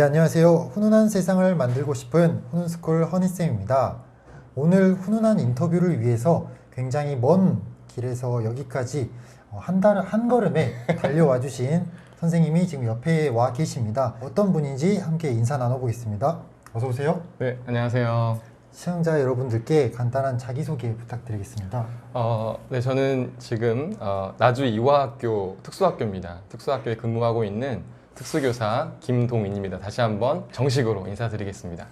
안녕하세요. 훈훈한 세상을 만들고 싶은 훈훈스쿨 허니쌤입니다. 오늘 훈훈한 인터뷰를 위해서 굉장히 먼 길에서 여기까지 한 걸음에 달려와 주신 선생님이 지금 옆에 와 계십니다. 어떤 분인지 함께 인사 나눠보겠습니다. 어서 오세요. 네, 안녕하세요. 시청자 여러분들께 간단한 자기소개 부탁드리겠습니다. 네, 저는 지금 나주 이화학교 특수학교입니다. 특수학교에 근무하고 있는 특수교사 김동인입니다. 다시 한번 정식으로 인사드리겠습니다.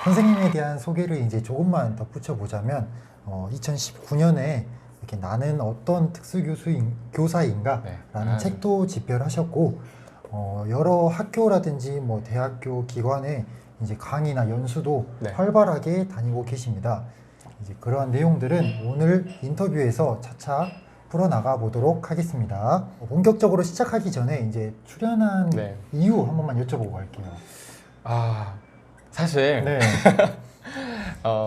선생님에 대한 소개를 이제 조금만 덧붙여 보자면 2019년에 이렇게 나는 어떤 특수교사인가 네. 라는 책도 집필하셨고 여러 학교라든지 뭐 대학교 기관에 이제 강의나 연수도 네. 활발하게 다니고 계십니다. 이제 그러한 내용들은 오늘 인터뷰에서 차차 풀어나가 보도록 하겠습니다. 본격적으로 시작하기 전에 이제 출연한 네. 이유 한 번만 여쭤보고 갈게요. 사실 네.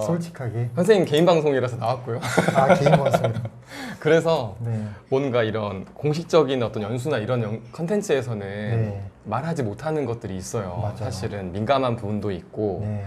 솔직하게. 선생님 개인 방송이라서 나왔고요. 개인 방송. 그래서 네. 뭔가 이런 공식적인 어떤 연수나 이런 컨텐츠에서는 네. 말하지 못하는 것들이 있어요. 맞아요. 사실은 민감한 부분도 있고 네.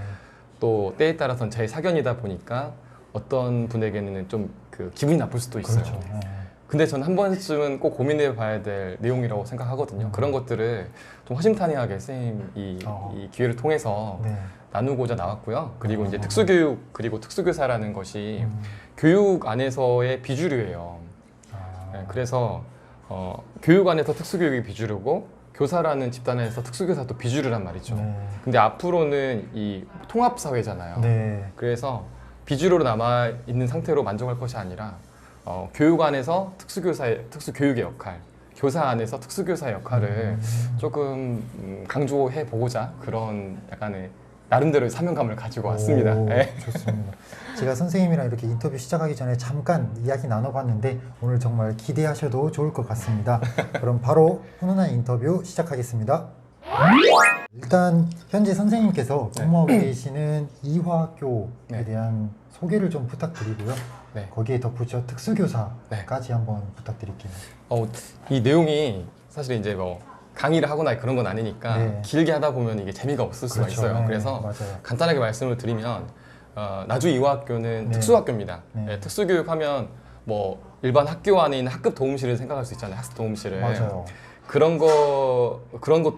또 때에 따라서는 제 사견이다 보니까 어떤 분에게는 좀 그 기분이 나쁠 수도 있어요. 그렇죠. 네. 근데 전 한 번쯤은 꼭 고민해 봐야 될 내용이라고 생각하거든요. 그런 것들을 좀 허심탄회하게 선생님 이 기회를 통해서 네. 나누고자 나왔고요. 그리고 이제 특수교육 그리고 특수교사라는 것이 음. 교육 안에서의 비주류예요. 네, 그래서 교육 안에서 특수교육이 비주류고 교사라는 집단에서 특수교사도 비주류란 말이죠. 네. 근데 앞으로는 이 통합사회잖아요. 네. 그래서 비주류로 남아 있는 상태로 만족할 것이 아니라 교육 안에서 특수교육의 역할, 교사 안에서 특수교사의 역할을 조금 강조해 보고자 그런 약간의 나름대로의 사명감을 가지고 왔습니다. 오, 네. 좋습니다. 제가 선생님이랑 이렇게 인터뷰 시작하기 전에 잠깐 이야기 나눠봤는데 오늘 정말 기대하셔도 좋을 것 같습니다. 그럼 바로 훈훈한 인터뷰 시작하겠습니다. 일단 현재 선생님께서 근무하고 계시는 이화학교에 네. 대한 소개를 좀 부탁드리고요. 네. 거기에 덧붙여 특수교사까지 한번 부탁드릴게요. 이 내용이 사실 이제 뭐 강의를 하거나 그런 건 아니니까 네. 길게 하다 보면 이게 재미가 없을 수가 그렇죠. 있어요. 네, 그래서 맞아요. 간단하게 말씀을 드리면 나주 이화학교는 네. 특수학교입니다. 네. 네, 특수교육하면 뭐 일반 학교 안에 있는 학급 도움실을 생각할 수 있잖아요. 학습 도움실을. 맞아요. 그런 것도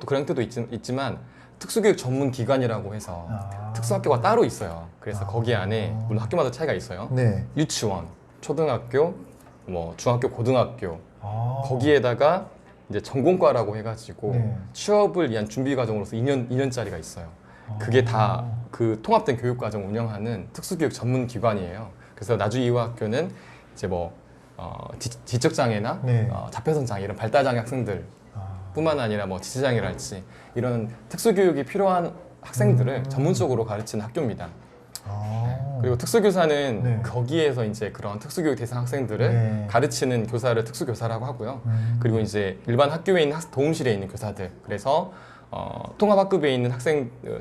그런 때도 있지만 특수교육 전문 기관이라고 해서 특수학교가 따로 있어요. 그래서 거기 안에 물론 학교마다 차이가 있어요. 네. 유치원, 초등학교, 뭐 중학교, 고등학교 아. 거기에다가 이제 전공과라고 해가지고 네. 취업을 위한 준비 과정으로서 2년짜리가 있어요. 그게 다 그 통합된 교육 과정 을 운영하는 특수교육 전문 기관이에요. 그래서 나주 이화학교는 이제 뭐 지적 장애나 네. 자폐성 장애 이런 발달 장애 학생들 뿐만 아니라 뭐 지체장애랄지 이런 특수교육이 필요한 학생들을 전문적으로 가르치는 학교입니다. 그리고 특수교사는 네. 거기에서 이제 그런 특수교육 대상 학생들을 네. 가르치는 교사를 특수교사라고 하고요. 그리고 이제 일반 학교에 있는 도움실에 있는 교사들, 그래서 통합학급에 있는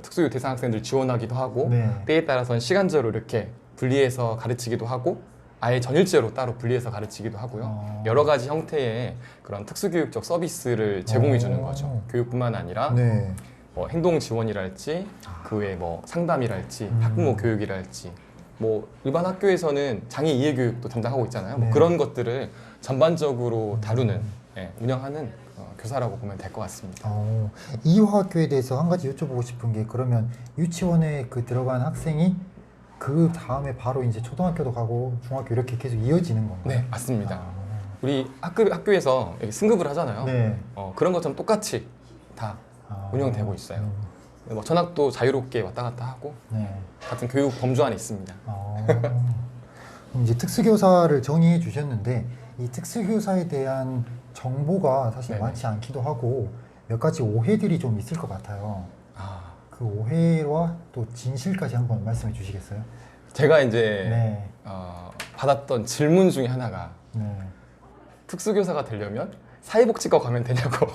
특수교육 대상 학생들 지원하기도 하고 네. 때에 따라서는 시간제로 이렇게 분리해서 가르치기도 하고 아예 전일제로 따로 분리해서 가르치기도 하고요. 여러 가지 형태의 그런 특수교육적 서비스를 제공해 주는 거죠. 교육뿐만 아니라 네. 뭐 행동 지원이랄지 그 외에 뭐 상담이랄지 학부모 교육이랄지 뭐 일반 학교에서는 장애 이해 교육도 담당하고 있잖아요. 뭐 네. 그런 것들을 전반적으로 다루는 운영하는 교사라고 보면 될 것 같습니다. 이화학교에 대해서 한 가지 여쭤보고 싶은 게 그러면 유치원에 들어간 학생이 그 다음에 바로 이제 초등학교도 가고 중학교 이렇게 계속 이어지는 건가요? 네, 맞습니다. 우리 학교에서 이렇게 승급을 하잖아요. 네. 그런 것처럼 똑같이 다 운영되고 있어요. 뭐 전학도 자유롭게 왔다 갔다 하고 네. 같은 교육 범주 안에 있습니다. 그럼 이제 특수교사를 정의해 주셨는데 이 특수교사에 대한 정보가 사실 네네. 많지 않기도 하고 몇 가지 오해들이 좀 있을 것 같아요. 그 오해와 또 진실까지 한번 말씀해 주시겠어요? 제가 이제 네. 받았던 질문 중에 하나가 네. 특수교사가 되려면 사회복지과 가면 되냐고.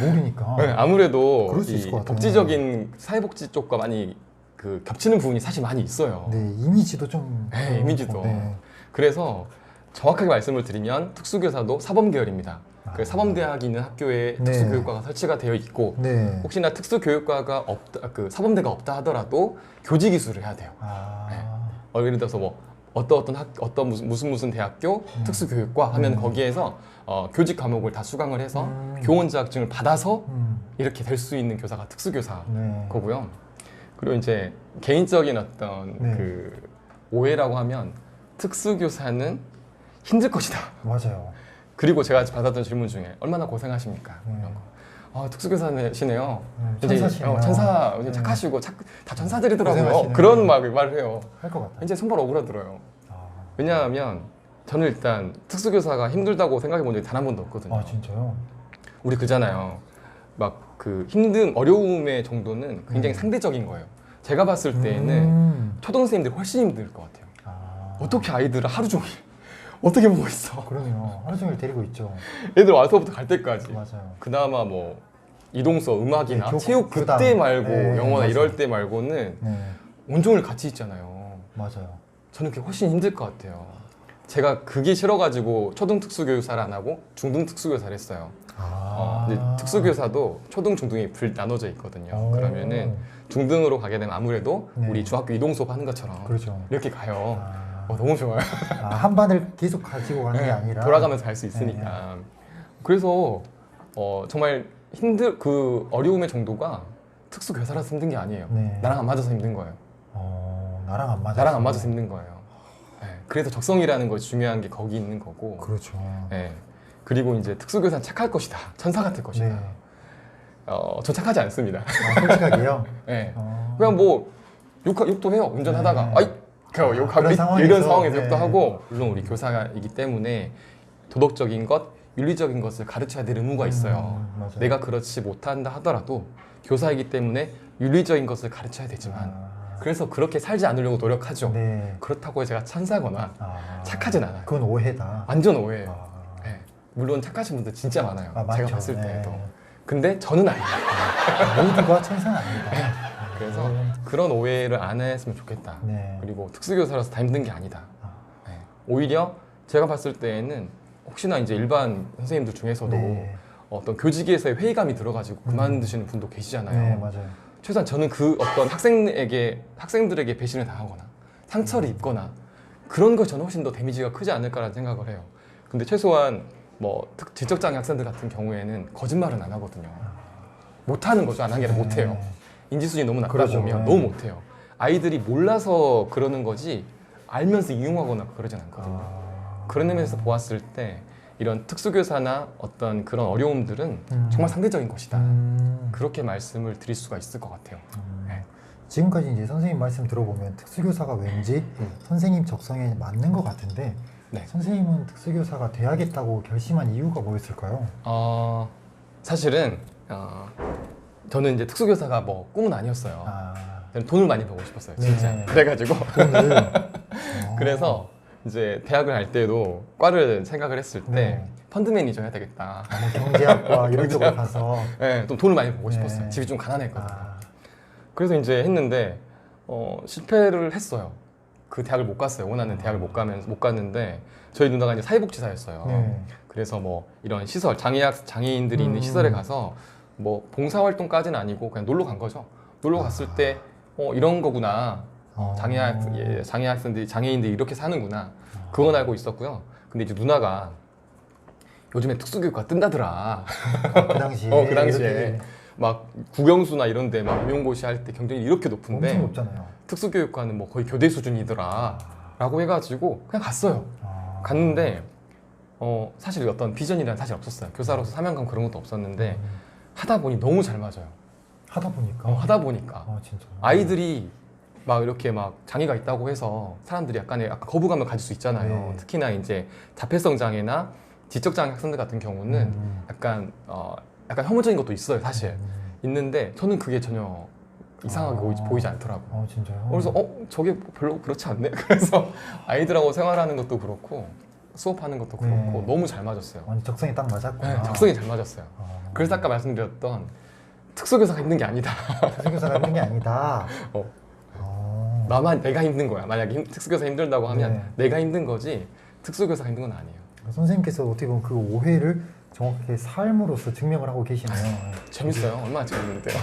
모르니까. 네, 아무래도 그럴 수 있을 이 것 같아요. 복지적인 사회복지 쪽과 많이 그 겹치는 부분이 사실 많이 있어요. 네, 이미지도 좀. 네, 이미지도. 네. 그래서 정확하게 말씀을 드리면 특수교사도 사범계열입니다. 그 사범대학이 있는 학교에 네. 특수교육과가 설치가 되어 있고 네. 혹시나 특수교육과가 없다, 그 사범대가 없다 하더라도 교직 이수를 해야 돼요. 아. 예를 들어서 뭐 어떤 무슨 대학교 특수교육과 하면 거기에서 교직 과목을 다 수강을 해서 교원 자격증을 받아서 이렇게 될 수 있는 교사가 특수교사 네. 거고요. 그리고 이제 개인적인 어떤 네. 그 오해라고 하면 특수교사는 힘들 것이다. 맞아요. 그리고 제가 받았던 질문 중에 얼마나 고생하십니까? 네. 이런 거. 특수교사시네요. 천사시네요. 천사, 네. 착하시고 다 천사들이더라고요. 고생하시네요. 그런 말을 해요. 할 것 같아요. 이제 손발 오그라들어요. 아, 왜냐하면 저는 일단 특수교사가 힘들다고 생각해 본 적이 단 한 번도 없거든요. 진짜요? 우리 그잖아요. 막 그 어려움의 정도는 굉장히 상대적인 거예요. 제가 봤을 때에는 초등생님들이 훨씬 힘들 것 같아요. 어떻게 아이들을 하루 종일 어떻게 보고 있어? 그러네요. 하루 종일 데리고 있죠. 애들 와서부터 갈 때까지. 맞아요. 그나마 뭐 이동서 음악이나 네, 체육 교당. 그때 말고 네, 영어나 맞아요. 이럴 때 말고는 네, 온종일 같이 있잖아요. 맞아요. 저는 그게 훨씬 힘들 것 같아요. 제가 그게 싫어가지고 초등 특수교사를 안 하고 중등 특수교사를 했어요. 근데 특수교사도 초등, 중등이 나눠져 있거든요. 오. 그러면은 중등으로 가게 되면 아무래도 네. 우리 중학교 이동 수업 하는 것처럼 그렇죠. 이렇게 가요. 아, 너무 좋아요. 한 반을 계속 가지고 가는 게 네, 아니라 돌아가면서 갈 수 있으니까. 그래서 정말 그 어려움의 정도가 특수교사라서 힘든 게 아니에요. 네. 나랑 안 맞아서 힘든 거예요. 나랑 안 맞아. 나랑 안 맞아서 힘든 거예요. 네, 그래서 적성이라는 거 중요한 게 거기 있는 거고. 그렇죠. 네, 그리고 이제 특수교사는 착할 것이다. 천사 같을 것이다. 네. 저 착하지 않습니다. 솔직하게요. 네. 어. 그냥 뭐 욕도 해요. 운전하다가 네. 아이 욕하고 그런 상황에서, 이런 상황에서 네. 욕도 하고. 물론 우리 교사이기 때문에 도덕적인 것, 윤리적인 것을 가르쳐야 될 의무가 있어요. 맞아요. 내가 그렇지 못한다 하더라도 교사이기 때문에 윤리적인 것을 가르쳐야 되지만 그래서 그렇게 살지 않으려고 노력하죠. 네. 그렇다고 제가 천사거나 착하진 않아요. 그건 오해다. 완전 오해예요. 아, 네. 물론 착하신 분들 진짜 많아요. 맞죠. 제가 봤을 네. 때에도. 근데 저는 아니에요. 모두가 천사는 아니다. 그래서 그런 오해를 안 했으면 좋겠다. 네. 그리고 특수교사라서 다 힘든 게 아니다. 아. 네. 오히려 제가 봤을 때에는 혹시나 이제 일반 선생님들 중에서도 네. 어떤 교직에서의 회의감이 들어가지고 그만두시는 분도 계시잖아요. 네, 맞아요. 최소한 저는 그 어떤 학생들에게 배신을 당하거나 상처를 입거나 그런 거 저는 훨씬 더 데미지가 크지 않을까라는 생각을 해요. 근데 최소한 뭐 지적장애 학생들 같은 경우에는 거짓말은 안 하거든요. 못하는 거죠. 안 하는 게 아니라 못해요. 인지 수준이 너무 낮다 그렇죠. 보면 네. 너무 못해요. 아이들이 몰라서 그러는 거지 알면서 이용하거나 그러진 않거든요. 그런 의미에서 보았을 때 이런 특수교사나 어떤 그런 어려움들은 정말 상대적인 것이다. 그렇게 말씀을 드릴 수가 있을 것 같아요. 네. 지금까지 이제 선생님 말씀 들어보면 특수교사가 왠지 선생님 적성에 맞는 것 같은데 네. 선생님은 특수교사가 돼야겠다고 결심한 이유가 뭐였을까요? 사실은 저는 이제 특수교사가 뭐 꿈은 아니었어요. 저는 돈을 많이 벌고 싶었어요, 진짜. 네. 그래가지고 돈을 그래서 이제 대학을 갈 때도 과를 생각을 했을 때 네. 펀드 매니저 해야 되겠다. 뭐 경제학과 이런 쪽으로 가서 네, 좀 돈을 많이 벌고 네. 싶었어요. 집이 좀 가난했거든요. 그래서 이제 했는데 실패를 했어요. 그 대학을 못 갔어요. 원하는 대학을 못 갔는데 저희 누나가 이제 사회복지사였어요. 네. 그래서 뭐 이런 시설 장애인들이 있는 시설에 가서 뭐 봉사활동까지는 아니고 그냥 놀러 간 거죠. 놀러 갔을 때 이런 거구나. 장애인들이 이렇게 사는구나. 그건 알고 있었고요. 근데 이제 누나가 요즘에 특수교육과 뜬다더라. 그 당시에 그 당시에 이렇게 막 국영수나 이런데 막 임용고시 할 때 경쟁률이 이렇게 높은데 엄청 높잖아요. 특수교육과는 뭐 거의 교대 수준이더라. 라고 해가지고 그냥 갔어요. 갔는데 사실 어떤 비전이란 사실 없었어요. 교사로서 사명감 그런 것도 없었는데 하다 보니 너무 잘 맞아요. 하다 보니까 하다 보니까 진짜 아이들이 막 이렇게 막 장애가 있다고 해서 사람들이 약간 거부감을 가질 수 있잖아요. 네. 특히나 이제 자폐성 장애나 지적 장애 학생들 같은 경우는 약간 혐오적인 것도 있어요, 사실. 있는데 저는 그게 전혀 이상하게 보이지 않더라고요. 진짜요? 그래서 저게 별로 그렇지 않네. 그래서 아이들하고 생활하는 것도 그렇고 수업하는 것도 그렇고 네. 너무 잘 맞았어요. 완전 적성이 딱 맞았구나. 네, 적성이 잘 맞았어요. 그래서 아까 말씀드렸던 특수교사가 힘든 게 아니다. 특수교사가 힘든 게 아니다. 내가 힘든 거야. 만약에 특수교사 힘들다고 하면 네. 내가 힘든 거지 특수교사가 힘든 건 아니에요. 선생님께서 어떻게 보면 그 오해를 정확하게 삶으로서 증명을 하고 계시네요. 재밌어요. 얼마나 재밌는데요.